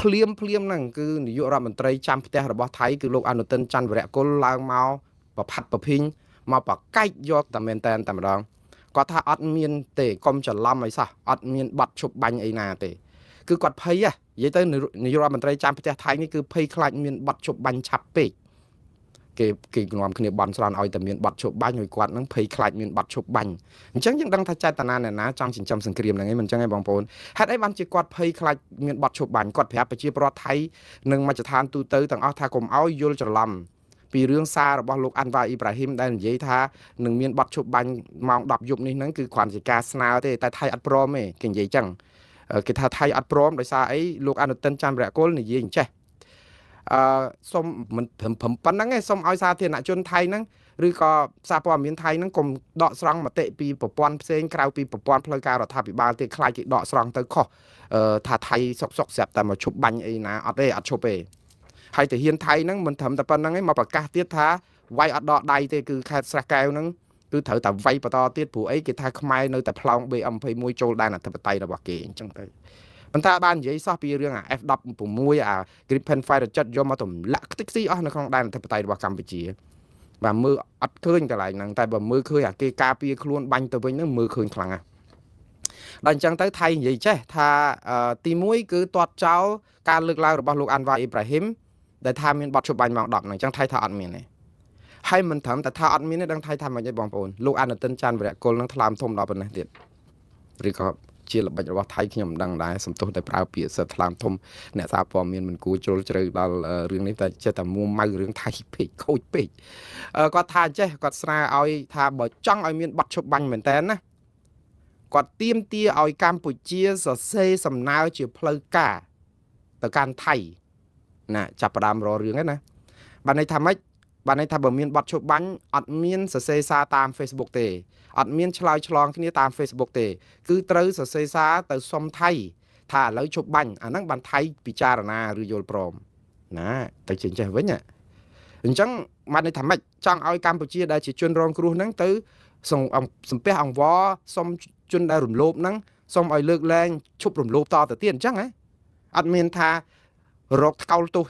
ភ្លាមហ្នឹងគឺនាយករដ្ឋមន្ត្រីចាំផ្ទះរបស់ថៃគឺលោកអនុទិនច័ន្ទវរៈគុលឡើងមកប្រផាត់ប្រភិញមកបកែកយកតែមែនតែម្ដងគាត់ថាអត់មានទេកុំច្រឡំអីសោះអត់មានបាត់ឈប់បាញ់អីណាទេគឺគាត់ភ័យនិយាយទៅនាយករដ្ឋមន្ត្រីចាំផ្ទះថៃនេះគឺភ័យខ្លាចមានបាត់ឈប់បាញ់ឆាប់ពេកគេនាំគ្នាបន់ស្រន់ឲ្យតែមានបាត់ឈប់បាញ់ហើយគាត់នឹងភ័យខ្លាចមានបាត់ឈប់បាញ់អញ្ចឹងយើងដឹងថាចេតនាអ្នកណាចង់ចិញ្ចឹមសង្គ្រាមហ្នឹងឯងមិនអញ្ចឹងឯងបងប្អូនហេតុអីបានជាគាត់ភ័យខ្លាចមានបាត់ឈប់បាញ់គាត់ប្រាប់ប្រជាពលរដ្ឋថៃនិងមជ្ឈដ្ឋានទូទៅទាំងអស់ថាកុំឲ្យយល់ច្រឡំពីរឿងសាររបស់លោកអាន់វ៉ាអ៊ីប្រាហ៊ីមដែលនិយាយថានឹងមានបាត់ឈប់បាញ់ម៉ោង10យប់នេះហ្នឹងគឺគ្រាន់ជាការស្នើទេតែថៃអត់ព្រមទេគេនិយាយចឹងគេថាថៃអត់ព្រមដោយសារអីលោកអនុទិនច័ន្ទវរៈគុលនិយាយអញ្ចេះសូមមិនប៉ុណ្្នឹងឯងសូមឲ្យសាធារណជនថៃហ្នឹងឬក៏សារព័ត៌មានថៃហ្នឹងកុំដកស្រង់មតិពីប្រព័ន្ធផ្សេងក្រៅពីប្រព័ន្ធផ្លូវការរដ្ឋាភិបាលទេខ្លាចគេដកស្រង់ទៅខុសថាថៃសុកស្រាប់តែមកឈប់បាញ់អីណាអត់ទេអត់ឈប់ទេហើយទាហានថៃហ្នឹងមិនត្រឹមតែប៉ុណ្្នឹងឯងមកប្រកាសទៀតថាវាយអត់ដកដៃទេគឺខេត្តស្រះកែវហ្នឹងគឺត្រូវតែវាយបន្តទៀតព្រោះអីគេថាខ្មែរនៅតែផ្លោង BM21 ចូលដែនអធិបតេយ្យរបស់គេអញ្ចឹងទៅប៉ុន្តែបាននិយាយសោះពីរឿងអា F16 អា Gripen Fighter Jet យកមកទម្លាក់ខ្ទេចខ្ទីអស់នៅក្នុងដែនអធិបតេយ្យរបស់កម្ពុជាបាទមើលអត់ឃើញកន្លែងហ្នឹងតែបើមើលឃើញអាគេការពារខ្លួនបាញ់ទៅវិញហ្នឹងមើលឃើញខ្លាំងណាស់ដល់អញ្ចឹងទៅថៃនិយាយចេះថាទី1គឺទាត់ចោលការលើកឡើងរបស់លោកអាន់វ៉ាអ៊ីប្រាហ៊ីមដែលថាមានបទជប់បាញ់ម៉ោង10ហ្នឹងអញ្ចឹងថៃថាអត់មានទេហើយមិនត្រឹមតែថាអត់មានទេដឹងថៃថាមិនអីបងប្អូនលោកអនុទិនច័ន្ទវរៈគុលនឹងថ្លើមធំដល់ប៉ុណ្ណេះទៀតឬក៏ជាល្បិចរបស់ថៃខ្ញុំមិនដឹងដែរសំទោសតែប្រើពាក្យសិទ្ធថ្លើមធំអ្នកសារព័ត៌មានមិនគួរជ្រុលជ្រៅដល់រឿងនេះតែចេះតែមួម៉ៅរឿងថៃពេកខូចពេកគាត់ថាចេះគាត់ស្នើឲ្យថាបើចង់ឲ្យមានបាត់ឈប់បាញ់មែនតើណាគាត់ទាមទារឲ្យកម្ពុជាសរសេរសំណើជាផ្លូវការទៅកាន់ថៃណាចាប់ផ្ដើមរករឿងហ្នឹងណាបានន័យថាម៉េចបានន័យថាបើមានបាត់ឈប់បាញ់អត់មានសរសេរសារតាម Facebook ទេអត់មានឆ្លើយឆ្លងគ្នាតាម Facebook ទេគឺត្រូវសរសេរសារទៅសុំថៃថាឥឡូវឈប់បាញ់អាហ្នឹងបានថៃពិចារណាឬយល់ព្រមណាទៅចេញចេះវិញអញ្ចឹងបានន័យថាម៉េចចង់ឲ្យកម្ពុជាដែលជាជនរងគ្រោះហ្នឹងទៅសំពះអង្វរសុំជនដែលរំលោភហ្នឹងសុំឲ្យលើកលែងឈប់រំលោភតទៅទៀតអញ្ចឹងហ៎អត់មានថារកថ្កោលទោស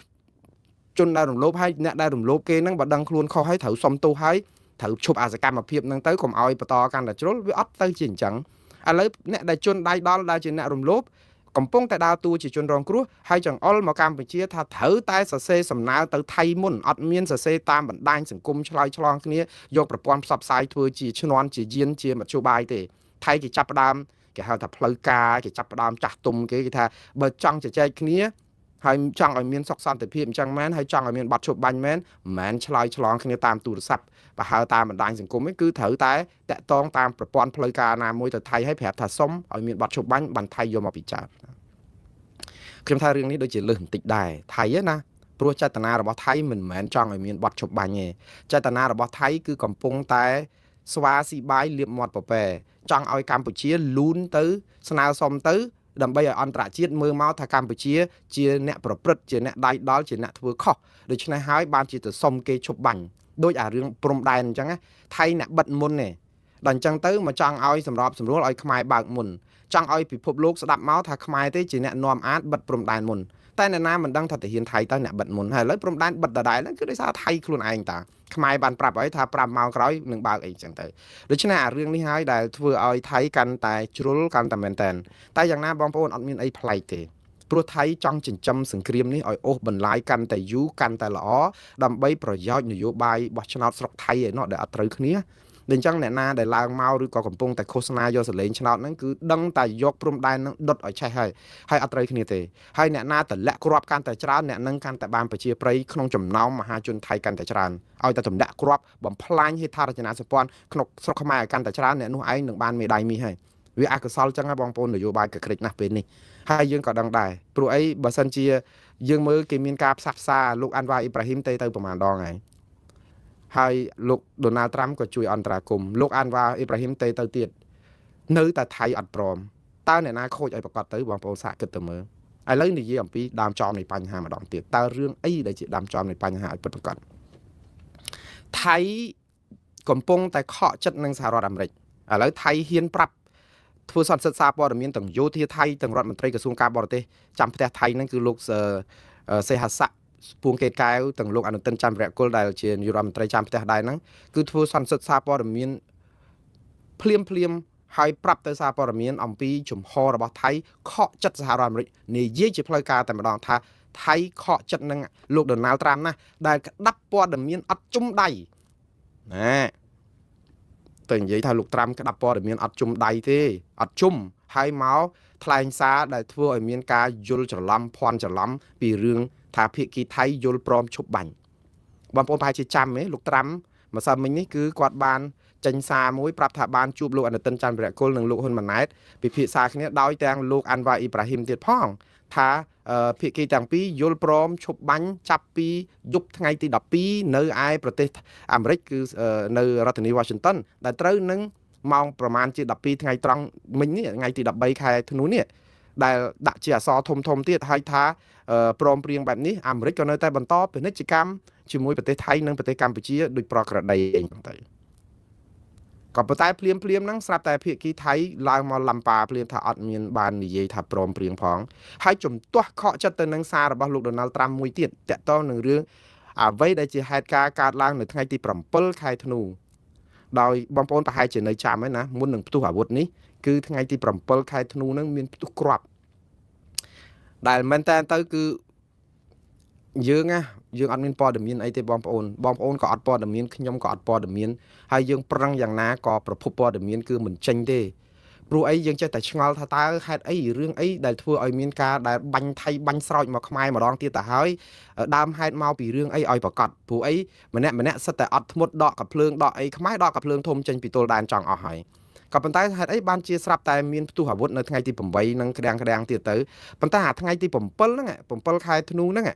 ជនដែលរំលោភហើយអ្នកដែលរំលោភគេហ្នឹងបើដឹងខ្លួនខុសហើយត្រូវសុំទោសហើយត្រូវឈប់អាសកម្មភាពហ្នឹងទៅកុំឲ្យបន្តកាន់តែជ្រុលវាអត់ទៅជាអញ្ចឹងឥឡូវអ្នកដែលជន់ដៃដល់ដែលជាអ្នករំលោភកំពុងតែដើរតួជាជនរងគ្រោះហើយចង្អុលមកកម្ពុជាថាត្រូវតែសរសេរសំណើទៅថៃមុនអត់មានសរសេរតាមបណ្ដាញសង្គមឆ្លើយឆ្លងគ្នាយកប្រព័ន្ធផ្សព្វផ្សាយធ្វើជាឈ្នន់ជាយានជាមធ្យោបាយទេថៃគេចាប់ផ្ដើមគេហៅថាផ្លូវការគេចាប់ផ្ដើមចាស់ទុំគេថាបើចង់ជជែកគ្នាហើយចង់ឲ្យមានសុខសន្តិភាពអញ្ចឹងមែនហើយចង់ឲ្យមានបាត់ឈប់បាញ់មែនមិនមែនឆ្លើយឆ្លងគ្នាតាមទូរស័ព្ទបើហៅតាមបណ្ដាញសង្គមនេះគឺត្រូវតែតាក់ទងតាមប្រព័ន្ធផ្លូវការណាមួយទៅថៃឲ្យប្រាប់ថាសុំឲ្យមានបាត់ឈប់បាញ់បានថៃយកមកពិចារណាខ្ញុំថារឿងនេះដូចជាលើសបន្តិចដែរថៃណាព្រោះចេតនារបស់ថៃមិនមែនចង់ឲ្យមានបាត់ឈប់បាញ់ទេចេតនារបស់ថៃគឺកំពុងតែស្វាស៊ីបាយលៀបមាត់ពពែចង់ឲ្យកម្ពុជាលូនទៅស្នើសុំទៅដើម្បីឲ្យអន្តរជាតិមើលមកថាកម្ពុជាជាអ្នកប្រព្រឹត្តជាអ្នកដៃដល់ជាអ្នកធ្វើខុសដូច្នេះហើយបានជាទៅសុំគេឈប់បាញ់ដូចអារឿងព្រំដែនអញ្ចឹងថៃអ្នកបិទមុនទេដល់អញ្ចឹងទៅមកចង់ឲ្យសម្របសម្រួលឲ្យខ្មែរបើកមុនចង់ឲ្យពិភពលោកស្ដាប់មកថាខ្មែរទេជាអ្នកនាំអាតបិទព្រំដែនមុនតែអ្នកណាមិនដឹងថាទាហានថៃទៅអ្នកបិទមុនហើយឥឡូវព្រំដែនបិទដដែលហ្នឹងគឺដោយសារថៃខ្លួនឯងតាខ្មែរបានប្រាប់ឲ្យថា5ម៉ោងក្រោយនឹងបើកអីចឹងទៅដូច្នេះអារឿងនេះហើយដែលធ្វើឲ្យថៃកាន់តែជ្រុលកាន់តែមែនតែយ៉ាងណាបងប្អូនអត់មានអីប្លែកទេព្រោះថៃចង់ចិញ្ចឹមសង្គ្រាមនេះឲ្យអូសបន្លាយកាន់តែយូរកាន់តែល្អដើម្បីប្រយោជន៍នយោបាយបោះឆ្នោតស្រុកថៃឯណោះដែលអត់ត្រូវគ្នាដូចអញ្ចឹងអ្នកណាដែលឡើងមកឬក៏កំពុងតែឃោសនាយកសលេងឆ្នោតហ្នឹងគឺដឹងតែយកព្រំដែនហ្នឹងដុតឲ្យឆេះហើយអត់ត្រូវគ្នាទេហើយអ្នកណាទម្លាក់គ្រាប់កាន់តែច្រើនអ្នកនឹងកាន់តែបានប្រជាប្រិយក្នុងចំណោមមហាជនថៃកាន់តែច្រើនឲ្យតែទម្លាក់គ្រាប់បំផ្លាញហេដ្ឋារចនាសម្ព័ន្ធក្នុងស្រុកខ្មែរកាន់តែច្រើនអ្នកនោះឯងនឹងបានមេដៃមីហើយវាអកុសលចឹងណាបងប្អូននយោបាយកក្រិចណាស់ពេលនេះហើយយើងក៏ដឹងដែរព្រោះអីបើសិនជាយើងមើលគេមានការផ្សះផ្សាលោកអាន់វ៉ាអ៊ីប្រាហ៊ីមទៅប្រហែលដងហើយលោកដូណាល់ត្រាំក៏ជួយអន្តរាគមន៍លោកអាន់វ៉ាអ៊ីប្រាហ៊ីមទៅទៀតនៅតែថៃអត់ព្រមតើអ្នកណាខូចឲ្យប្រកាសទៅបងប្អូនសាកគិតទៅមើលឥឡូវនិយាយអំពីដើមចមនៃបញ្ហាម្ដងទៀតតើរឿងអីដែលជាដើមចមនៃបញ្ហាឲ្យពិតប្រាកដថៃកំពុងតែខកចិត្តនឹងសហរដ្ឋអាមេរិកឥឡូវថៃហ៊ានប្រាប់ ធ្វើសន្និសីទសារព័ត៌មានទាំងយោធាថៃទាំងរដ្ឋមន្ត្រីក្រសួងការបរទេសចាំផ្ទះថៃហ្នឹងគឺលោកសេហស័កពួងកេតកែវទាំងលោកអនុទិនច័ន្ទវរៈគុលដែលជានាយករដ្ឋមន្ត្រីចាំផ្ទះដែរហ្នឹងគឺធ្វើសន្និសីទសារព័ត៌មានភ្លាមហើយប្រាប់ទៅសារព័ត៌មានអំពីជំហររបស់ថៃខកចិត្តសហរដ្ឋអាមេរិកនិយាយជាផ្លូវការតែម្ដងថាថៃខកចិត្តនឹងលោកដូណាល់ត្រាំណាដែលក្តាប់ព័ត៌មានអត់ជុំដៃណាទៅនិយាយថាលោកត្រាំក្តាប់ព័ត៌មានអត់ជុំដៃទេអត់ជុំហើយមកថ្លែងសារដែលធ្វើឲ្យមានការយល់ច្រឡំភ័ន្តច្រឡំពីរឿងថាភាគីថៃយល់ព្រមឈប់បាញ់បងប្អូនប្រហែលជាចាំទេលោកត្រាំម្សិលមិញនេះគឺគាត់បានចេញសារមួយប្រាប់ថាបានជួបលោកអនុទិនច័ន្ទវរៈគុលនិងលោកហ៊ុនម៉ាណែតពិភាក្សាគ្នាដោយទាំងលោកអាន់វ៉ាអ៊ីប្រាហ៊ីមទៀតផងថាភាគីទាំងពីរយល់ព្រមឈប់បាញ់ចាប់ពីយប់ថ្ងៃទី12នៅឯប្រទេសអាមេរិកគឺនៅរដ្ឋធានី Washington ដែលត្រូវនឹងម៉ោងប្រហែលជា12ថ្ងៃត្រង់មិញនេះថ្ងៃទី13ខែធ្នូនេះដែលដាក់ជាអក្សរធំទៀតហើយថាព្រមព្រៀងបែបនេះអាមេរិកក៏នៅតែបន្តពាណិជ្ជកម្មជាមួយប្រទេសថៃនិងប្រទេសកម្ពុជាដូចប្រក្រតីអីចឹងទៅក៏ប៉ុន្តែភ្លាមហ្នឹងស្រាប់តែភាគីថៃឡើងមកលំប៉ាភ្លាមថាអត់មានបាននិយាយថាព្រមព្រៀងផងហើយជំទាស់ខកចិត្តទៅនឹងសាររបស់លោកដូណាល់ត្រាំមួយទៀតតាក់ទងនឹងរឿងអ្វីដែលជាហេតុការណ៍កើតឡើងនៅថ្ងៃទី7ខែធ្នូដោយបងប្អូនប្រហែលជានៅចាំហើយណាមុននឹងផ្ទុះអាវុធនេះគឺថ្ងៃទី7ខែធ្នូហ្នឹងមានផ្ទុះគ្រាប់ដែលមែនតើទៅគឺយើងអត់មានព័ត៌មានអីទេបងប្អូនក៏អត់ព័ត៌មានខ្ញុំក៏អត់ព័ត៌មានហើយយើងប្រឹងយ៉ាងណាក៏ប្រភពព័ត៌មានគឺមិនចេញទេព្រោះអីយើងចេះតែឆ្ងល់ថាតើហេតុអីរឿងអីដែលធ្វើឲ្យមានការដែលបាញ់ថៃបាញ់ស្រោចមកខ្មែរម្ដងទៀតទៅហើយដើមហេតុមកពីរឿងអីឲ្យប្រកាសព្រោះអីម្នាក់សិតតែអត់ធ្មត់ដកកាភ្លើងដកអីខ្មែរដកកាភ្លើងធំចេញពីទល់ដែនចង់អស់ហើយក៏ប៉ុន្តែហេតុអីបានជាស្រាប់តែមានផ្ទុះអាវុធនៅថ្ងៃទី8នឹងក្តាំងទៀតទៅប៉ុន្តែអាថ្ងៃទី7ហ្នឹង7ខែធ្នូហ្នឹង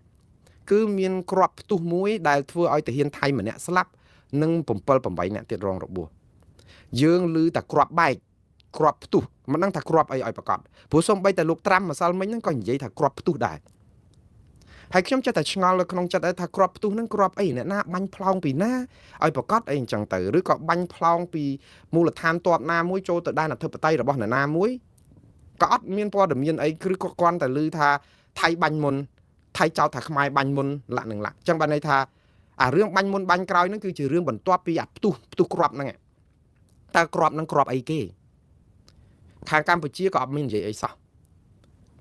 គឺមានគ្រាប់ផ្ទុះមួយដែលធ្វើឲ្យទាហានថៃម្នាក់ស្លាប់និង7-8នាក់ទៀតរងរបួសយើងឮតែគ្រាប់បែកគ្រាប់ផ្ទុះមិនដឹងថាគ្រាប់អីឲ្យប្រកាសព្រោះសូម្បីតែលោកត្រាំម្សិលមិញហ្នឹងក៏និយាយថាគ្រាប់ផ្ទុះដែរហើយខ្ញុំចេះតែឆ្ងល់នៅក្នុងចិត្តថាគ្រាប់ផ្ទុះហ្នឹងគ្រាប់អីអ្នកណាបាញ់ផ្លោងពីណាឲ្យប្រកាសអីអញ្ចឹងទៅឬក៏បាញ់ផ្លោងពីមូលដ្ឋានទ័ពណាមួយចូលទៅដែនអធិបតេយ្យរបស់អ្នកណាមួយក៏អត់មានព័ត៌មានអីគឺក៏គ្រាន់តែឮថាថៃបាញ់មុនថៃចោទថាខ្មែរបាញ់មុនលាក់នឹងលាក់អញ្ចឹងបានន័យថាអារឿងបាញ់មុនបាញ់ក្រោយហ្នឹងគឺជារឿងបន្ទាប់ពីអាផ្ទុះគ្រាប់ហ្នឹងតើគ្រាប់ហ្នឹងគ្រាប់អីគេខាងកម្ពុជាក៏អត់មាននិយាយអីសោះ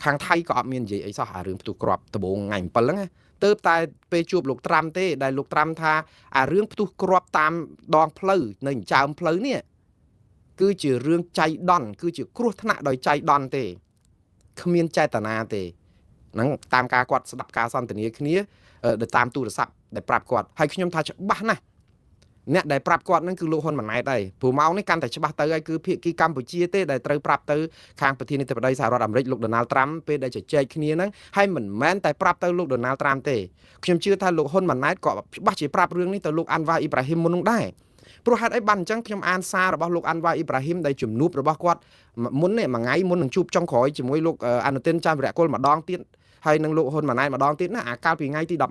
ខាងថៃក៏អត់មាននិយាយអីសោះអារឿងផ្ទុះគ្រាប់ដំបូងថ្ងៃ7ហ្នឹងទៅតែពេលជួបលោកត្រាំទេដែលលោកត្រាំថាអារឿងផ្ទុះគ្រាប់តាមដងផ្លូវនៅចើមផ្លូវនេះគឺជារឿងចៃដន្យគឺជាគ្រោះថ្នាក់ដោយចៃដន្យទេគ្មានចេតនាទេហ្នឹងតាមការគាត់ស្ដាប់ការសន្ទនាគ្នាតាមទូរស័ព្ទដែលប្រាប់គាត់ហើយខ្ញុំថាច្បាស់ណាស់អ្នកដែលប្រាប់គាត់ហ្នឹងគឺលោកហ៊ុនម៉ាណែតដែរព្រោះម៉ោងនេះកាន់តែច្បាស់ទៅហើយគឺភាគីកម្ពុជាទេដែលត្រូវប្រាប់ទៅខាងប្រធានាធិបតីសហរដ្ឋអាមេរិកលោកដូណាល់ត្រាំពេលដែលជជែកគ្នាហ្នឹងហើយមិនមែនតែប្រាប់ទៅលោកដូណាល់ត្រាំទេខ្ញុំជឿថាលោកហ៊ុនម៉ាណែតក៏ច្បាស់ជាប្រាប់រឿងនេះទៅលោកអាន់វ៉ាអ៊ីប្រាហ៊ីមមុននោះដែរព្រោះហេតុអីបានអញ្ចឹងខ្ញុំអានសាររបស់លោកអាន់វ៉ាអ៊ីប្រាហ៊ីមដែលជំនួបរបស់គាត់មុននេះមួយថ្ងៃមុននឹងជួបចុងក្រោយជាមួយលោកអនុទិនច័ន្ទវរៈគុលម្ដងទៀតហើយនឹងលោកហ៊ុនម៉ាណែតម្ដងទៀតណាអាកាលពីថ្ងៃទី11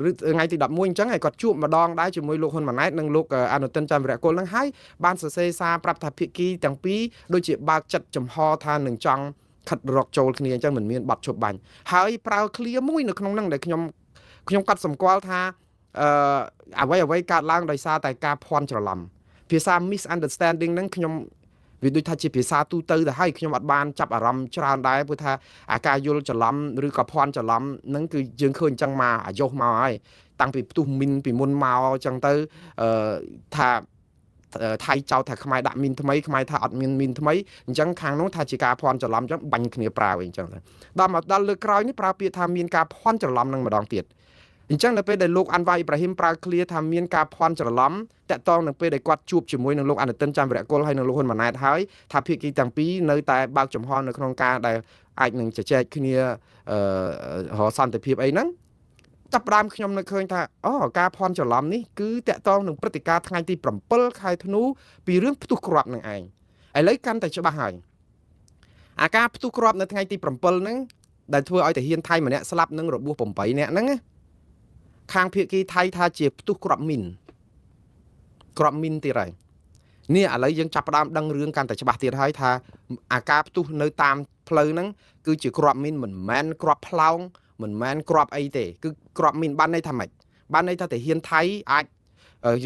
ឬថ្ងៃទី11អញ្ចឹងហើយគាត់ជួបម្ដងដែរជាមួយលោកហ៊ុនម៉ាណែតនិងលោកអនុទិនច័ន្ទវរៈគុលហ្នឹងហើយបានសរសេរសារប្រាប់ថាភាគីទាំងពីរដូចជាបើកចិត្តចំហថានឹងចង់ខិតរកចូលគ្នាអញ្ចឹងមិនមានបាត់ឈប់បាញ់ហើយប្រើឃ្លាមួយនៅក្នុងហ្នឹងដែលខ្ញុំកាត់សម្គាល់ថាអ្វីកើតឡើងដោយសារតែការភ័ន្តច្រឡំភាសា misunderstanding ហ្នឹងខ្ញុំវាដូចថាជាភាសាទូទៅទៅហើយខ្ញុំអត់បានចាប់អារម្មណ៍ច្រើនដែរព្រោះថាអាការយល់ច្រឡំឬក៏ភ័ន្តច្រឡំហ្នឹងគឺយើងឃើញអញ្ចឹងមកអាយុមកហើយតាំងពីផ្ទុះមីនពីមុនមកអញ្ចឹងទៅថាថៃចោទថាខ្មែរដាក់មីនថ្មីខ្មែរថាអត់មានមីនថ្មីអញ្ចឹងខាងនោះថាជាការភ័ន្តច្រឡំអញ្ចឹងបាញ់គ្នាប្រើអីអញ្ចឹងទៅដល់លើកក្រោយនេះប្រើពាក្យថាមានការភ័ន្តច្រឡំនឹងម្ដងទៀតអញ្ចឹងនៅពេលដែលលោកអាន់វ៉ាអ៊ីប្រាហ៊ីមប្រើឃ្លាថាមានការភ័ន្តច្រឡំតាក់ទងនឹងពេលដែលគាត់ជួបជាមួយនឹងលោកអនុទិនច័ន្ទវរៈគុលហើយនឹងលោកហ៊ុនម៉ាណែតហើយថាភាគីទាំងពីរនៅតែបើកចំហនៅក្នុងការដែលអាចនឹងជជែកគ្នារកសន្តិភាពអីហ្នឹងចាប់ផ្ដើមខ្ញុំនឹកឃើញថាការភ័ន្តច្រឡំនេះគឺតាក់ទងនឹងព្រឹត្តិការណ៍ថ្ងៃទី7ខែធ្នូពីរឿងផ្ទុះគ្រាប់នឹងឯងឥឡូវកាន់តែច្បាស់ហើយអាការផ្ទុះគ្រាប់នៅថ្ងៃទី7ហ្នឹងដែលធ្វើឲ្យទាហានថៃម្នាក់ស្លាប់និងរបួស8នាក់ហ្នឹងខាងភាគីថៃថាជាផ្ទុះគ្រាប់មីនទៀតហើយ នេះឥឡូវយើងចាប់ផ្ដើមដឹងរឿងកាន់តែច្បាស់ទៀតហើយថាអាការផ្ទុះនៅតាមផ្លូវហ្នឹងគឺជាគ្រាប់មីនមិនមែនគ្រាប់ផ្លោងមិនមែនគ្រាប់អីទេគឺគ្រាប់មីនបានន័យថាម៉េចបានន័យថាទាហានថៃអាច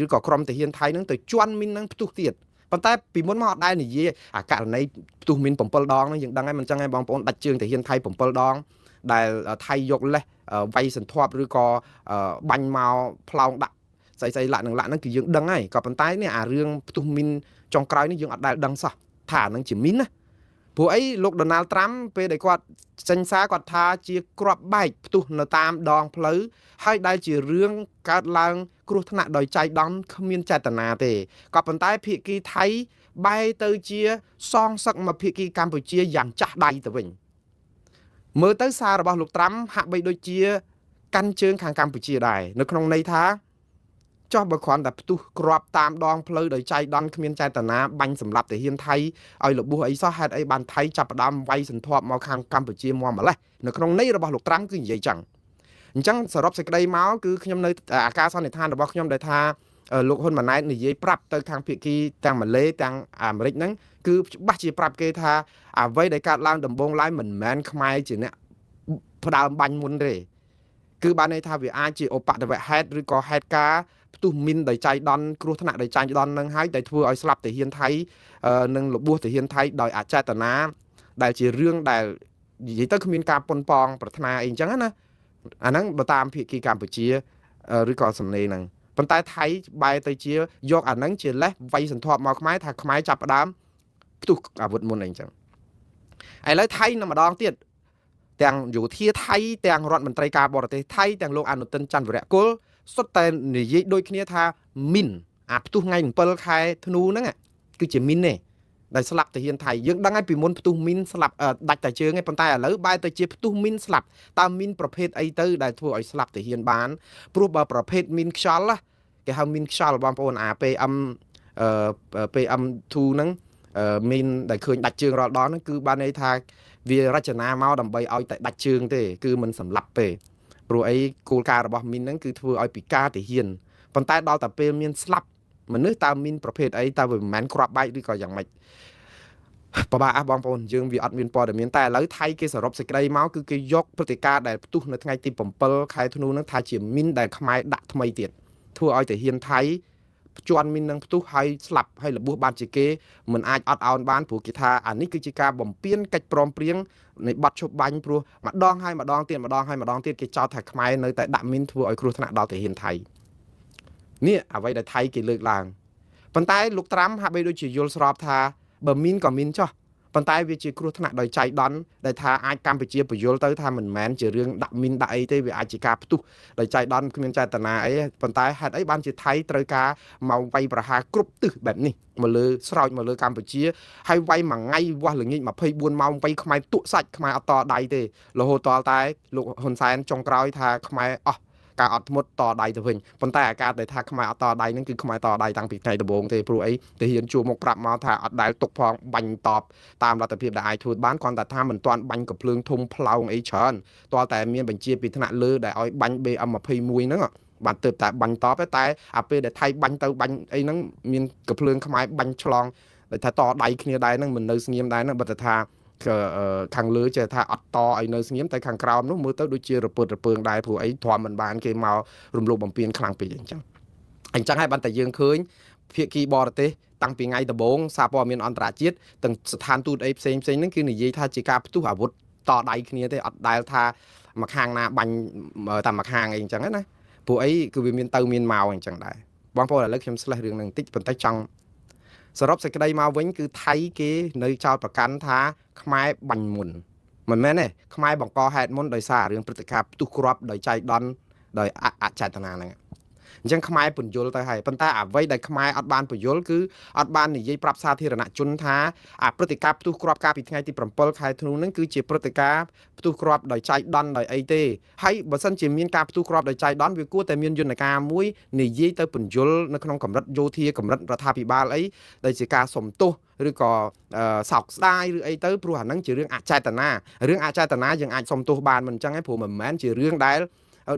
ឬក៏ក្រុមទាហានថៃហ្នឹងទៅជន់មីនហ្នឹងផ្ទុះទៀតប៉ុន្តែពីមុនមកអត់ដែលនិយាយអាករណីផ្ទុះមីន7ដងហ្នឹងយើងដឹងហើយមិនចឹងឯងបងប្អូនដាច់ជើងទាហានថៃ7ដងដែលថៃយកលេសវាយសន្ធាប់ឬក៏បាញ់មកផ្លោងដាក់ស្អីលាក់ហ្នឹងគឺយើងដឹងហើយក៏ប៉ុន្តែនេះអារឿងផ្ទុះមីនចុងក្រោយនេះយើងអត់ដែលដឹងសោះថាហ្នឹងជាមីនណាព្រោះអីលោកដូណាល់ត្រាំពេលដែលគាត់ចេញសារគាត់ថាជាគ្រាប់បែកផ្ទុះនៅតាមដងផ្លូវហើយដែលជារឿងកើតឡើងគ្រោះថ្នាក់ដោយចៃដន្យគ្មានចេតនាទេក៏ប៉ុន្តែភាគីថៃបែរទៅជាសងសឹកមកភាគីកម្ពុជាយ៉ាងចាស់ដៃទៅវិញមើលទៅសាររបស់លោកត្រាំហាក់បីដូចជាកាន់ជើងខាងកម្ពុជាដែរនៅក្នុងន័យថាចោះបើគ្រាន់តែផ្ទុះគ្រាប់តាមដងផ្លូវដោយចៃដន្យគ្មានចេតនាបាញ់សម្លាប់ទាហានថៃឲ្យលបួសអីសោះហេតុអីបានថៃចាប់ផ្ដើមវាយសន្ធាប់មកខាងកម្ពុជាមកម្លេះនៅក្នុងន័យរបស់លោកត្រាំគឺនិយាយចឹងអញ្ចឹងសរុបសេចក្តីមកគឺខ្ញុំនៅអាការសន្និដ្ឋានរបស់ខ្ញុំដែលថាលោកហ៊ុនម៉ាណែតនិយាយប្រាប់ទៅខាងភាគីទាំងម៉ាឡេទាំងអាមេរិកហ្នឹងគឺច្បាស់ជាប្រាប់គេថាអ្វីដែលកើតឡើងដំបូងឡើយមិនមែនខ្មែរជាអ្នកផ្ដើមបាញ់មុនទេគឺបានន័យថាវាអាចជាឧបទ្ទវហេតុឬក៏ហេតុការណ៍ផ្ទុះមីនដោយចៃដន្យគ្រោះថ្នាក់ដោយចៃដន្យនឹងហើយដែលធ្វើឲ្យស្លាប់ទាហានថៃនិងលបួសទាហានថៃដោយអចេតនាដែលជារឿងដែលនិយាយទៅគ្មានការប៉ុនប៉ងប្រាថ្នាអីអញ្ចឹងណាអាហ្នឹងបើតាមភាគីកម្ពុជាឬក៏សំណេរហ្នឹងប៉ុន្តែថៃបែរទៅជាយកអាហ្នឹងជាលេសវាយសន្ធាប់មកខ្មែរថាខ្មែរចាប់ផ្ដើមផ្ទុះអាវុធមុនអីអញ្ចឹងឥឡូវថៃនៅម្ដងទៀតទាំងយោធាថៃទាំងរដ្ឋមន្ត្រីការបរទេសថៃទាំងលោកអនុទិនច័ន្ទវរៈគុលសុទ្ធតែនិយាយដូចគ្នាថាមីនអាផ្ទុះថ្ងៃ7ខែធ្នូហ្នឹងគឺជាមីនទេដែលស្លាប់ទាហានថៃយើងដឹងហើយពីមុនផ្ទុះមីនស្លាប់ដាច់តែជើងឯងប៉ុន្តែឥឡូវបែរទៅជាផ្ទុះមីនស្លាប់តើមីនប្រភេទអីទៅដែលធ្វើឲ្យស្លាប់ទាហានបានព្រោះបើប្រភេទមីនខ្យល់គេហៅមីនខ្យល់បងប្អូនអា PM2 ហ្នឹងមីនដែលឃើញដាច់ជើងរាល់ដងហ្នឹងគឺបានន័យថាវារចនាមកដើម្បីឲ្យតែដាច់ជើងទេគឺមិនសម្លាប់ទេព្រោះអីគោលការណ៍របស់មីនហ្នឹងគឺធ្វើឲ្យពិការទាហានប៉ុន្តែដល់តែពេលមានស្លាប់មនុស្សតើមីនប្រភេទអីតើវាមិនមែនគ្រាប់បែកឬក៏យ៉ាងម៉េចបបាក់បងប្អូនយើងវាអត់មានព័ត៌មានតែឥឡូវថៃគេសរុបសេចក្តីមកគឺគេយកព្រឹត្តិការណ៍ដែលផ្ទុះនៅថ្ងៃទី7ខែធ្នូហ្នឹងថាជាមីនដែលខ្មែរដាក់ថ្មីទៀតធ្វើឲ្យទាហានថៃជន់មីននឹងផ្ទុះហើយស្លាប់ហើយលបួសបានជាគេមិនអាចអត់ឱនបានព្រោះគេថាអានេះគឺជាការបំពានកិច្ចព្រមព្រៀងនៃបទឈប់បាញ់ព្រោះម្ដងហើយម្ដងទៀតគេចោទថាខ្មែរនៅតែដាក់មីនធ្វើឲ្យគ្រោះថ្នាក់ដល់ទាហានថៃនេះអ្វីដែលថៃគេលើកឡើងប៉ុន្តែលោកត្រាំហាក់បីដូចជាយល់ស្របថាបើមីនក៏មីនចោះប៉ុន្តែវាជាគ្រោះថ្នាក់ដោយចៃដន្យដែលថាអាចកម្ពុជាបញ្យល់ទៅថាមិនមែនជារឿងដាក់មីនដាក់អីទេវាអាចជាការផ្ទុះដោយចៃដន្យគ្មានចេតនាអីប៉ុន្តែហេតុអីបានជាថៃត្រូវការមកវាយប្រហារគ្រប់ទិសបែបនេះមកលើស្រោចមកលើកម្ពុជាហើយវាយមួយថ្ងៃវាស់ល្ងាច24ម៉ោងវាយខ្មែរទក់សាច់ខ្មែរអត់តដៃទេរហូតតតែលោកហ៊ុនសែនចុងក្រោយថាខ្មែរអស់ការអត់ធ្មត់តដៃទៅវិញប៉ុន្តែអាការដែលថាខ្មែរអត់តដៃហ្នឹងគឺខ្មែរតដៃតាំងពីថ្ងៃដំបូងទេព្រោះអីទាហានជួមកប្រាប់មកថាអត់ដែលទុកផងបាញ់តបតាមលទ្ធភាពដែលអាចធ្វើបានគ្រាន់តែថាមិនទាន់បាញ់កំភ្លើងធំផ្លោងអីច្រើនទាល់តែមានបញ្ជាពីថ្នាក់លើដែលឲ្យបាញ់ BM21 ហ្នឹងបានទៅតែបាញ់តបតែអាពេលដែលថៃបាញ់ទៅបាញ់អីហ្នឹងមានកំភ្លើងខ្មែរបាញ់ឆ្លងដែលថាតដៃគ្នាដែរហ្នឹងមិននៅស្ងៀមដែរហ្នឹងបើតែថាខាងលើចេះថាអត់តឲ្យនៅស្ងៀមតែខាងក្រោមនោះមើលទៅដូចជារពើរពើងដែរព្រោះអីធំមិនបានគេមករំលោភបំពានខ្លាំងពេកអញ្ចឹងហើយបានតែយើងឃើញភាគីបរទេសតាំងពីថ្ងៃដំបូងសារព័ត៌មានអន្តរជាតិទាំងស្ថានទូតអីផ្សេងហ្នឹងគឺនិយាយថាជាការផ្ទុះអាវុធតដៃគ្នាទេអត់ដែលថាមកខាងណាបាញ់តាមមកខាងអីអញ្ចឹងណាព្រោះអីគឺវាមានទៅមានមកអញ្ចឹងដែរបងប្អូនឥឡូវខ្ញុំស្លេះរឿងហ្នឹងបន្តិចប៉ុន្តែចង់សរុបសេចក្តីមកវិញគឺថៃគេនៅចោទប្រកាន់ថាខ្មែរបាញ់មុនមិនមែនទេខ្មែរបង្កហេតុមុនដោយសាររឿងព្រឹត្តិការណ៍ផ្ទុះគ្រាប់ដោយចៃដន្យដោយអចេតនាហ្នឹងអញ្ចឹងខ្មែរពន្យល់ទៅហើយប៉ុន្តែអ្វីដែលខ្មែរអត់បានពន្យល់គឺអត់បាននិយាយប្រាប់សាធារណជនថាអាព្រឹត្តិការណ៍ផ្ទុះគ្រាប់កាលពីថ្ងៃទី7ខែធ្នូហ្នឹងគឺជាព្រឹត្តិការណ៍ផ្ទុះគ្រាប់ដោយចៃដន្យដោយអីទេហើយបើសិនជាមានការផ្ទុះគ្រាប់ដោយចៃដន្យវាគួរតែមានយន្តការមួយនិយាយទៅពន្យល់នៅក្នុងកម្រិតយោធាកម្រិតរដ្ឋាភិបាលអីដែលជាការសំទោសឬក៏សោកស្ដាយឬអីទៅព្រោះអាហ្នឹងជារឿងអចេតនាយើងអាចសំទោសបានមិនអញ្ចឹងទេព្រោះមិនមែនជារឿងដែល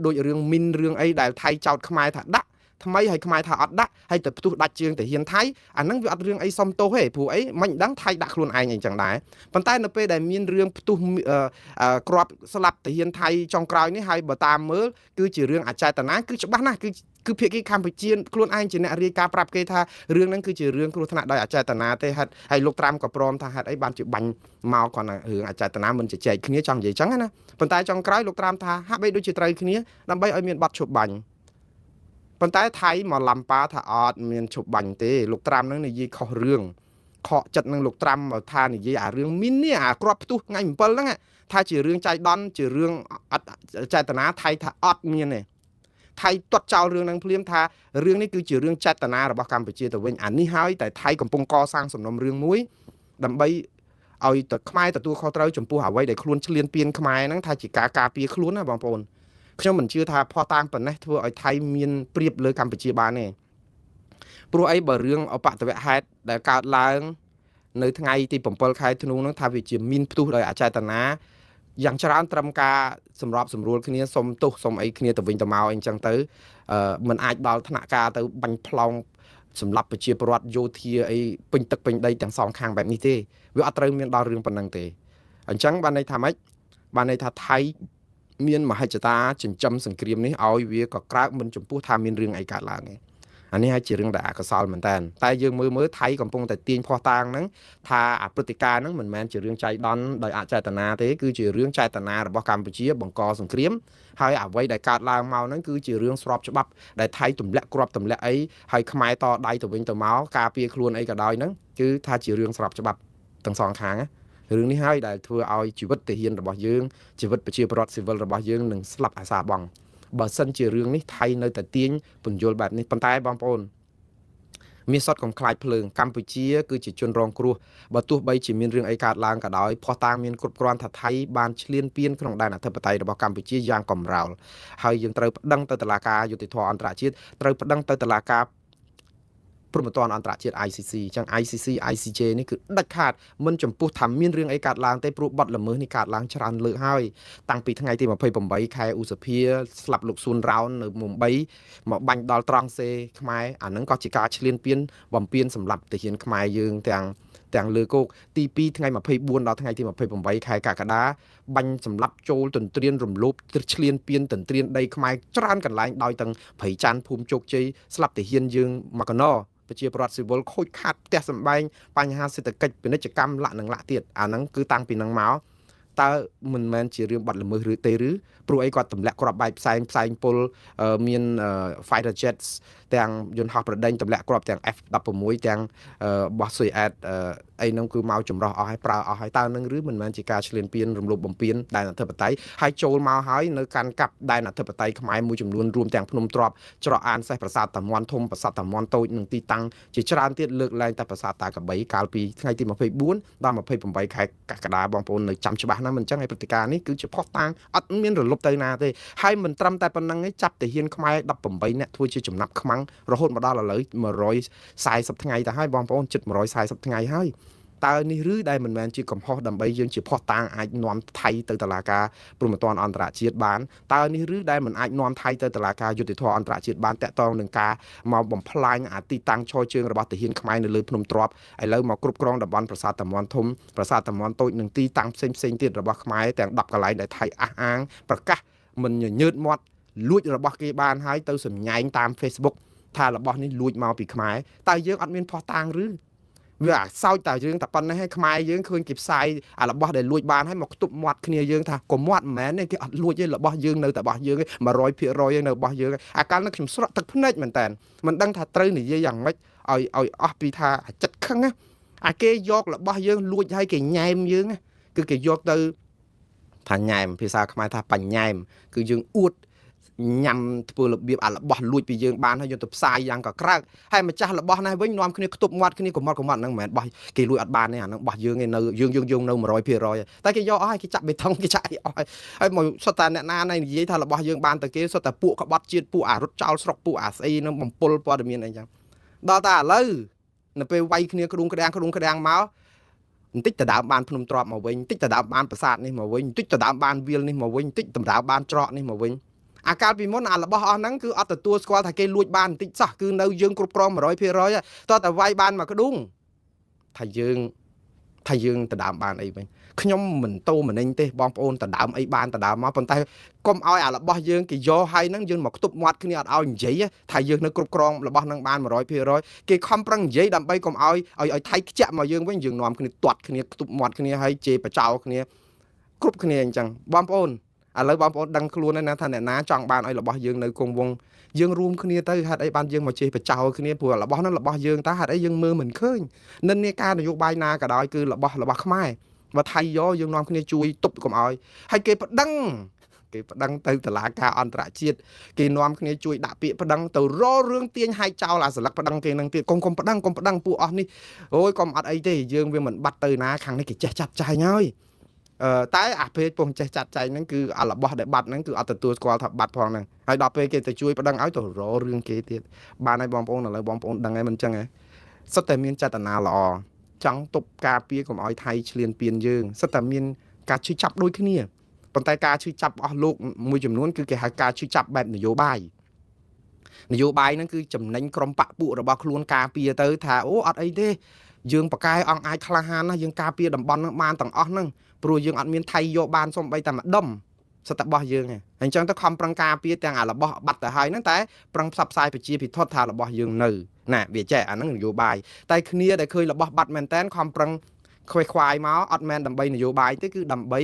ដូចរឿងមីនរឿងអីដែលថៃចោតខ្មែរថាដាក់ ថ្មីហើយខ្មែរថាអត់ដាក់ហើយទៅផ្ទុះដាច់ជើងទៅហ៊ានថៃអាហ្នឹងវាអត់រឿងអីសំទោសទេព្រោះអីមិនដឹងថៃដាក់ខ្លួនឯងអីចឹងដែរប៉ុន្តែនៅពេលដែលមានរឿងផ្ទុះក្របស្លាប់ទៅហ៊ានថៃចុងក្រោយនេះហើយបើតាមមើលគឺជារឿងអចេតនាគឺច្បាស់ណាស់គឺភាគីកម្ពុជាខ្លួនឯងជាអ្នករាយការណ៍ប្រាប់គេថារឿងហ្នឹងគឺជារឿងគ្រោះថ្នាក់ដោយអចេតនាទេហើយលោកត្រាំក៏ព្រមថាហេតុអីបានជាបាញ់មកគាត់ណារឿងអចេតនាមិនជជែកគ្នាចង់និយាយចឹងណាប៉ុន្តែចុងក្រោយលោកត្រាំថាហាក់បីដូចជាត្រូវគ្នាដើម្បីឲ្យមានបទឈប់បាញ់ប៉ុន្តែថៃមកឡំប៉ាថាអត់មានឈប់បាញ់ទេលោកត្រាំហ្នឹងនិយាយខុសរឿងខកចិត្តនឹងលោកត្រាំថានិយាយអារឿងមីននេះអាក្របផ្ទុះថ្ងៃ7ហ្នឹងថាជារឿងចៃដន្យជារឿងអត់ចេតនាថៃថាអត់មានទេថៃទាត់ចោលរឿងហ្នឹងភ្លាមថារឿងនេះគឺជារឿងចេតនារបស់កម្ពុជាទៅវិញអានេះហើយតែថៃកំពុងកសាងសំណុំរឿងមួយដើម្បីឲ្យទៅខ្មែរទទួលខុសត្រូវចំពោះអ្វីដែលខ្លួនឈ្លានពានខ្មែរហ្នឹងថាជាការការពារខ្លួនណាបងប្អូនខ្ញុំមិនជឿថាផោះតាំងប៉ុណ្ណេះធ្វើឲ្យថៃមានព្រៀបលើកម្ពុជាបានទេព្រោះអីបើរឿងអបតវហេតុដែលកើតឡើងនៅថ្ងៃទី7ខែធ្នូហ្នឹងថាវាជាមានផ្ទុះដោយអចេតនាយ៉ាងច្រើនត្រឹមការសម្របសម្រួលគ្នាសុំទោសសុំអីគ្នាទៅវិញទៅមកអីចឹងទៅมันអាចដល់ថ្នាក់ការទៅបាញ់ប្លង់សម្រាប់ប្រជាពលរដ្ឋយោធាអីពេញទឹកពេញដីទាំងសងខាងបែបនេះទេវាអត់ត្រូវមានដល់រឿងប៉ុណ្ណឹងទេអញ្ចឹងបានន័យថាម៉េចបានន័យថាថៃមានមហិច្ឆតាចិញ្ចឹមសង្គ្រាមនេះឲ្យវាក៏ក្រើកមិនចំពោះថាមានរឿងអីកើតឡើងទេអានេះហើយជារឿងដែលអកុសលមែនតើតែយើងមើលថៃកំពុងតែទាញភ័ស្តុតាងហ្នឹងថាអាព្រឹត្តិការណ៍ហ្នឹងមិនមែនជារឿងចៃដន្យដោយអចេតនាទេគឺជារឿងចេតនារបស់កម្ពុជាបង្កសង្គ្រាមហើយអ្វីដែលកើតឡើងមកហ្នឹងគឺជារឿងស្របច្បាប់ដែលថៃទម្លាក់គ្រាប់ទម្លាក់អីហើយខ្មែរតដៃទៅវិញទៅមកការពារខ្លួនអីក៏ដោយហ្នឹងគឺថាជារឿងស្របច្បាប់ទាំងសងខាងណារឿងនេះហើយដែលធ្វើឲ្យជីវិតទាហានរបស់យើងជីវិតប្រជាពលរដ្ឋស៊ីវិលរបស់យើងនឹងស្លាប់អាសាបង់បើសិនជារឿងនេះថៃនៅតែទាញពន្យល់បែបនេះប៉ុន្តែបងប្អូនមានសតកំខ្លាចភ្លើងកម្ពុជាគឺជាជនរងគ្រោះបើទោះបីជាមានរឿងអីកើតឡើងក៏ដោយភ័ស្តុតាងមានគ្រប់គ្រាន់ថាថៃបានឈ្លានពានក្នុងដែនអធិបតេយ្យរបស់កម្ពុជាយ៉ាងកំរោលហើយយើងត្រូវប្តឹងទៅតុលាការយុត្តិធម៌អន្តរជាតិត្រូវប្តឹងទៅតុលាការព្រហ្មទណ្ឌអន្តរជាតិ ICC អញ្ចឹង ICC ICJ នេះគឺដាច់ខាតមិនចំពោះថាមានរឿងអីកើតឡើងទេព្រោះបទល្មើសនេះកើតឡើងច្រើនលើកហើយតាំងពីថ្ងៃទី28ខែឧសភាស្លាប់លោកស៊ុនរ៉ោននៅមុំបីមកបាញ់ដល់ត្រង់សេខ្មែរអាហ្នឹងក៏ជាការឈ្លានពានបំពានសម្រាប់ទាហានខ្មែរយើងទាំងលើគោកទី2ថ្ងៃ24ដល់ថ្ងៃទី28ខែកក្កដាបាញ់សម្លាប់ចូលទន្ទ្រានរំលោភឈ្លានពានទន្ទ្រានដីខ្មែរច្រើនកន្លែងដោយទាំងព្រៃច័ន្ទភូមិជោគជ័យស្លាប់ទាហានយើងមកកណោប្រជាពលរដ្ឋស៊ីវិលខូចខាតផ្ទះសម្បែងបញ្ហាសេដ្ឋកិច្ចពាណិជ្ជកម្មលក្ខនឹងលក្ខទៀតអាហ្នឹងគឺតាំងពីហ្នឹងមកតើមិនមែនជារឿងបាត់ល្មើសឬទេឬព្រោះអីគាត់ទម្លាក់គ្រាប់បែកផ្សែងពលមាន fighter jets ទាំងយន្តហោះប្រដេញទម្លាក់គ្រាប់ទាំង F16 ទាំងបោះស៊ុយអែតអីហ្នឹងគឺមកចម្រោះអស់ហើយប្រើអស់ហើយតើនឹងឬមិនមែនជាការឈ្លានពានរំលោភបំពានដែនអធិបតេយ្យហើយចូលមកហើយនៅកាន់កាប់ដែនអធិបតេយ្យខ្មែរមួយចំនួនរួមទាំងភ្នំទ្របច្រកអានសេះប្រាសាទតាមាន់ធំប្រាសាទតាមាន់តូចនិងទីតាំងជាច្រើនទៀតលើកឡើងតែប្រាសាទតាកបីកាលពីថ្ងៃទី24ដល់28ខែកក្កដាបងប្អូននៅចាំច្បាស់ណាស់មិនអញ្ចឹងឯព្រឹត្តិការណ៍នេះគឺជាផុសតាងអត់មានរលប់ទៅណាទេហើយមិនត្រឹមតែប៉ុណ្្នឹងទេចាប់ទាហានខ្មែរ18នាក់ធ្វើជាចំណាប់ខ្មាំងរហូតមកដល់ឥឡូវ140ថ្ងៃទៅហើយបងប្អូនជិត140ថ្ងៃហើយតើនេះឬដែលមិនមែនជាកំហុសដើម្បីយើងជាផុសតាងអាចនាំថៃទៅតុលាការព្រហ្មទណ្ឌអន្តរជាតិបានតើនេះឬដែលមិនអាចនាំថៃទៅតុលាការយុត្តិធម៌អន្តរជាតិបានតាក់ទងនឹងការមកបំផ្លាញអាទីតាំងឈរជើងរបស់ទាហានខ្មែរនៅលើភ្នំទ្របឥឡូវមកគ្រប់គ្រងតំបន់ប្រាសាទតាមាន់ធំប្រាសាទតាមាន់តូចនិងទីតាំងផ្សេងទៀតរបស់ខ្មែរទាំង10កន្លែងដែលថៃអះអាងប្រកាសមិនញើតមាត់លួចរបស់គេបានហើយទៅសម្ញែងតាម Facebook ថារបស់នេះលួចមកពីខ្មែរតើយើងអត់មានផុសតាងឬវាអាសោចតែយើងតែប៉ុណ្ណេះឲ្យខ្មែរយើងឃើញគេផ្សាយអារបស់ដែលលួចបានឲ្យមកខ្ទប់មាត់គ្នាយើងថាកុំមាត់មិនមែនទេគេអត់លួចទេរបស់យើងនៅតែរបស់យើងឯង 100% នៅរបស់យើងអាកាលនេះខ្ញុំស្រក់ទឹកភ្នែកមែនតើមិនដឹងថាត្រូវនិយាយយ៉ាងម៉េចឲ្យអស់ពីថាចិត្តខឹងណាអាគេយករបស់យើងលួចឲ្យគេញ៉ែមយើងគឺគេយកទៅថាញ៉ែមភាសាខ្មែរថាបញ៉ែមគឺយើងអួតញ៉ាំធ្វើរបៀបអារបស់លួចពីយើងបានហើយយកទៅផ្សាយយ៉ាងក៏ក្រើកហើយម្ចាស់របស់នេះវិញនាំគ្នាខ្ទប់មាត់គ្នាកុំមាត់ហ្នឹងមិនមែនបោះគេលួចអត់បានទេអាហ្នឹងបោះយើងឯនៅយើងនៅ 100% តែគេយកអស់ហើយគេចាក់បេតុងគេចាក់អីអស់ហើយមកសុទ្ធតែអ្នកណាណៃនិយាយថារបស់យើងបានតែគេសុទ្ធតែពួកក្បត់ជាតិពួកអារត់ចោលស្រុកពួកអាស្អីនឹងបំពុលព័ត៌មានអីចឹងដល់តែឥឡូវនៅពេលវាយគ្នាក្ដួងក្ដាំងមកបន្តិចទៅដើមបានភ្នំទ្របមកវិញបន្តិចទៅដើមបានប្រាសាទនេះមកវិញបន្តិចទៅដើមបានវាលនេះមកវិញបន្តិចទៅដើមបានច្រកនេះមកវិញ អាកាលពីមុនអារបស់អស់ហ្នឹងគឺអត់ទទួលស្គាល់ថាគេលួចបានបន្តិចសោះគឺនៅយើងគ្រប់គ្រង 100% តើតែវាយបានមកក្ដុងថាយើងដណ្ដើមបានអីវិញខ្ញុំមិនតោមនិញទេបងប្អូនដណ្ដើមអីបានដណ្ដើមមកប៉ុន្តែកុំឲ្យអារបស់យើងគេយកហើយហ្នឹងយើងមកខ្ទប់មាត់គ្នាអត់ឲ្យនិយាយថាយើងនៅគ្រប់គ្រងរបស់ហ្នឹងបាន 100% គេខំប្រឹងនិយាយដើម្បីកុំឲ្យថៃខ្ជាក់មកយើងវិញយើងនាំគ្នាទាត់គ្នាខ្ទប់មាត់គ្នាហើយជេរបចោគ្នាគ្រប់គ្នាអញ្ចឹងបងប្អូនឥឡូវបងប្អូនដឹងខ្លួនហើយណាថាអ្នកណាចង់បានឲ្យរបស់យើងនៅគង់វង្សយើងរួមគ្នាទៅហេតុអីបានយើងមកជេរបចោគ្នាព្រោះរបស់ហ្នឹងរបស់យើងតើហេតុអីយើងមើលមិនឃើញនិន្នាការនយោបាយណាក៏ដោយគឺរបស់ខ្មែរបើថៃយកយើងនាំគ្នាជួយទប់កុំឲ្យហើយគេប្តឹងទៅតុលាការអន្តរជាតិគេនាំគ្នាជួយដាក់ពាក្យប្តឹងទៅររឿងទាញហាយចោលអាស្លឹកប្តឹងគេនឹងទៀតកុំប្តឹងពួកអស់នេះអូយកុំអត់អីទេយើងវាមិនបាត់ទៅណាខាងនេះគេចេះចាត់ចែងហើយតែអាពេលពងចេះចាត់ចែងហ្នឹងគឺអារបស់ដែលបាត់ហ្នឹងគឺអត់ទទួលស្គាល់ថាបាត់ផងហ្នឹងហើយដល់ពេលគេទៅជួយប្តឹងឲ្យទៅររឿងគេទៀតបានហើយបងប្អូនឥឡូវបងប្អូនដឹងហើយមិនចឹងហ៎សុទ្ធតែមានចេតនាល្អចង់ទប់ការពារកុំឲ្យថៃឈ្លានពានយើងសិតតែមានការឈឺចាប់ដូចគ្នាប៉ុន្តែការឈឺចាប់អស់លោកមួយចំនួនគឺគេហៅការឈឺចាប់បែបនយោបាយហ្នឹងគឺចំណេញក្រុមបកពួករបស់ខ្លួនការពារទៅថាអូអត់អីទេយើងបកកាយអង្គអាចក្លាហានណាយើងការពារតំបន់ហ្នឹងបានទាំងអស់ហ្នឹងព្រោះយើងអត់មានថៃយកបានសំបីតែម្ដុំសិតតែរបស់យើងហ្នឹងអញ្ចឹងទៅខំប្រឹងការពារទាំងអារបស់បាត់ទៅហើយហ្នឹងតែប្រឹងផ្សព្វផ្សាយប្រជាពិធដ្ឋថារបស់យើងនៅណាវាចេះអាហ្នឹងនយោបាយតែគ្នាដែលឃើញរបស់បាត់មែនតែនខំប្រឹងខ្វាយមកអត់មែនដើម្បីនយោបាយទេគឺដើម្បី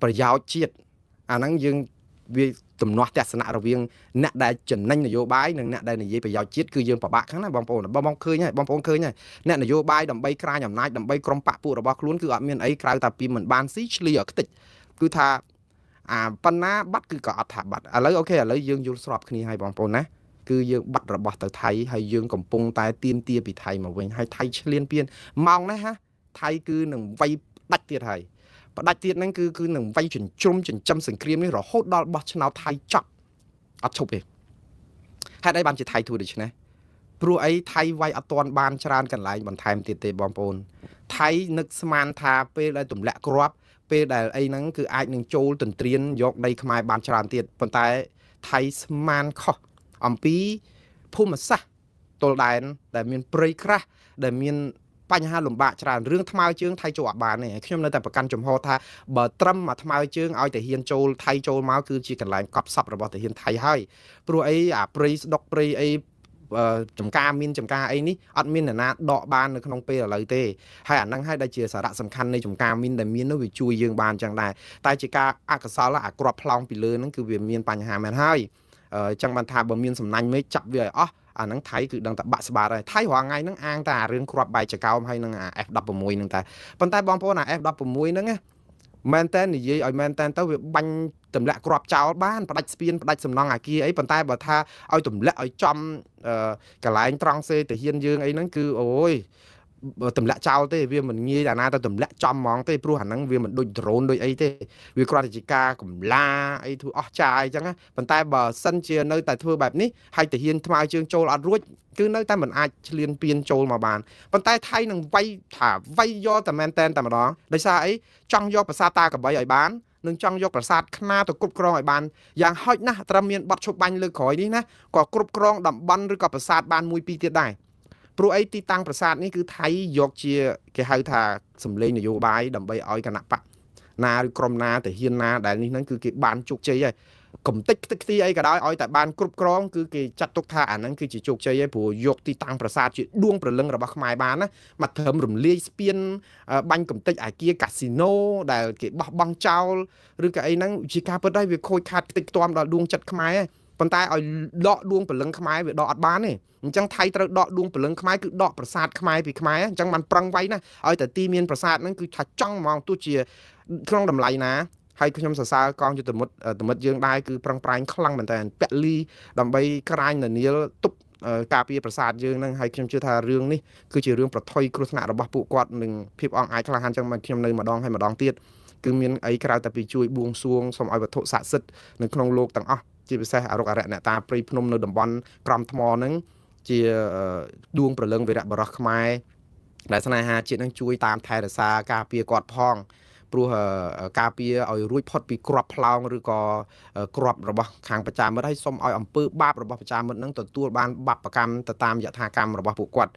ប្រយោជន៍ជាតិអាហ្នឹងយើងវាទំនាស់ទស្សនៈរវាងអ្នកដែលចំណេញនយោបាយនិងអ្នកដែលនិយាយប្រយោជន៍ជាតិគឺយើងពិបាកខាងណាបងប្អូនបងឃើញហើយបងប្អូនឃើញហើយអ្នកនយោបាយដើម្បីក្រាញអំណាចដើម្បីក្រុមបកពួករបស់ខ្លួនគឺអត់មានអីក្រៅតែពីមិនបានស៊ីឆ្លីឲ្យខ្ទេចគឺថាប៉ុណ្ណាបាត់គឺក៏អត់ថាបាត់ឥឡូវអូខេឥឡូវយើងយល់ស្របគ្នាហើយបងប្អូនណាគឺយើងបាត់របស់ទៅថៃហើយយើងកំពុងតែទៀមទាពីថៃមកវិញហើយថៃឈ្លានពានម៉ោងនេះហ่ะថៃគឺនឹងវាយដាច់ទៀតហើយផ្ដាច់ទៀតហ្នឹងគឺនឹងវាយចិញ្ចឹមសង្គ្រាមនេះរហូតដល់បោះឆ្នោតថៃចប់អត់ឈប់ទេហេតុអីបានជាថៃធ្វើដូច្នេះព្រោះអីថៃវាយអត់ទាន់បានច្រើនកន្លែងបន្ថែមទៀតទេបងប្អូនថៃនឹកស្មានថាពេលដែលទម្លាក់គ្រាប់ពេលដែលអីហ្នឹងគឺអាចនឹងចូលទន្ទ្រានយកដីខ្មែរបានច្រើនទៀតប៉ុន្តែថៃស្មានខុសអំពីភូមិសាស្ត្រទល់ដែនដែលមានព្រៃក្រាស់ដែលមានបញ្ហាលំបាកច្រើនរឿងថ្មើរជើងថៃចូលអត់បានទេខ្ញុំនៅតែប្រកាន់ចំហថាបើត្រឹមថ្មើរជើងឲ្យតែហ៊ានចូលថៃចូលមកគឺជាកន្លែងកប់សពរបស់តាហ៊ានថៃហើយព្រោះអីអាព្រៃស្ដុកព្រៃអីចំការមានចំការអីនេះអត់មានអ្នកណាដកបាននៅក្នុងពេលឥឡូវទេហើយអាហ្នឹងហើយដែលជាសារៈសំខាន់នៃចំការមីនដែលមាននោះវាជួយយើងបានចឹងដែរតែជាការអកុសលអាក្របផ្លោងពីលើហ្នឹងគឺវាមានបញ្ហាមែនហើយចឹងបានថាបើមានសំណាញ់មេឃចាប់វាឲ្យអស់អាហ្នឹងថៃគឺដឹងតែបាក់ស្បាតហើយថៃរាល់ថ្ងៃហ្នឹងអាងតែរឿងគ្រាប់បែកចកោមហើយនឹងអា F16 ហ្នឹងតែប៉ុន្តែបងប្អូនអា F16 ហ្នឹងណាមែនតើនិយាយឲ្យមែនតើទៅវាបាញ់ទម្លាក់គ្រាប់ចោលបានផ្ដាច់ស្ពានផ្ដាច់សំណង់អាគារអីប៉ុន្តែបើថាឲ្យទម្លាក់ឲ្យចំកន្លែងត្រង់សេតាហ៊ានយើងអីហ្នឹងគឺអូយទម្លាក់ចោលទេវាមិនងាយអាណាទៅទម្លាក់ចំហ្មងទេព្រោះអាហ្នឹងវាមិនដូចដ្រូនដូចអីទេវាគ្រាន់តែជាការកម្លាអីធ្វើអស់ចាយអញ្ចឹងប៉ុន្តែបើសិនជានៅតែធ្វើបែបនេះហើយតាហ៊ានថ្មើរជើងចូលអត់រួចគឺនៅតែមិនអាចឈ្លានពានចូលមកបានប៉ុន្តែថៃនឹងវាយយកតែមែនតែនតែម្ដងដោយសារអីចង់យកប្រាសាទតាកបីឲ្យបាននឹងចង់យកប្រាសាទខ្នាទៅគ្រប់គ្រងឲ្យបានយ៉ាងហោចណាស់ត្រឹមមានបទឈប់បាញ់លើក្រោយនេះណាក៏គ្រប់គ្រងតំបន់ឬក៏ប្រាសាទបាន1 2ទៀតដែរព្រោះអីទីតាំងប្រាសាទនេះគឺថៃយកជាគេហៅថាសម្លេងនយោបាយដើម្បីឲ្យគណៈបកណាឬក្រុមណាទៅហ៊ានណាដែលនេះហ្នឹងគឺគេបានជោគជ័យហើយកំតិចខ្ទេចខ្ទីអីក៏ដោយឲ្យតែបានគ្រប់គ្រងគឺគេចាត់ទុកថាអាហ្នឹងគឺជាជោគជ័យហើយព្រោះយកទីតាំងប្រាសាទជាដួងព្រលឹងរបស់ខ្មែរបានណាមកត្រឹមរំលាយស្ពានបាញ់កំតិចអាគារកាស៊ីណូដែលគេបោះបង់ចោលឬក៏អីហ្នឹងជាការពិតហើយវាខូចខាតខ្ទេចខ្ទាំដល់ដួងចិត្តខ្មែរហើយប៉ុន្តែឲ្យដកដួងព្រលឹងខ្មែរវាដកអត់បានទេអញ្ចឹងថៃត្រូវដកដួងព្រលឹងខ្មែរគឺដកប្រាសាទខ្មែរពីខ្មែរអញ្ចឹងបានប្រឹងវាយណាឲ្យតែទីមានប្រាសាទហ្នឹងគឺថាចង់ហ្មងទោះជាក្នុងតម្លៃណាហើយខ្ញុំសរសើរកងយុទ្ធមិត្តយើងដែរគឺប្រឹងប្រែងខ្លាំងមែនតើពលីដើម្បីក្រាញនានាលទប់ការពារប្រាសាទយើងហ្នឹងហើយខ្ញុំជឿថារឿងនេះគឺជារឿងប្រថុយគ្រោះថ្នាក់របស់ពួកគាត់នឹងភាពអង្អាចក្លាហានចឹងមកខ្ញុំនៅម្ដងហើយម្ដងទៀតគឺមានអីក្រៅតែពីជួយបួងសួងសូមឲ្យវត្ថុស័ក្តិសិទ្ធិនៅក្នុងលោកទាំងអស់ជាពិសេសអរុកអរិយអ្នកតាព្រៃភ្នំនៅតំបន់ក្រំថ្មហ្នឹងជាដួងព្រលឹងវីរៈបរោះខ្មែរដែលស្នេហាជាតិនឹងជួយតាមថែរក្សាការពារគាត់ផង ព្រោះការពារឲ្យរួចផុតពីក្របផ្លោងឬក៏ក្របរបស់ខាងប្រជាមិត្តហើយសូមឲ្យអំពើបាបរបស់ប្រជាមិត្តនឹងទទួលបានបាបកម្មទៅតាមយថាកម្មរបស់ពួកគាត់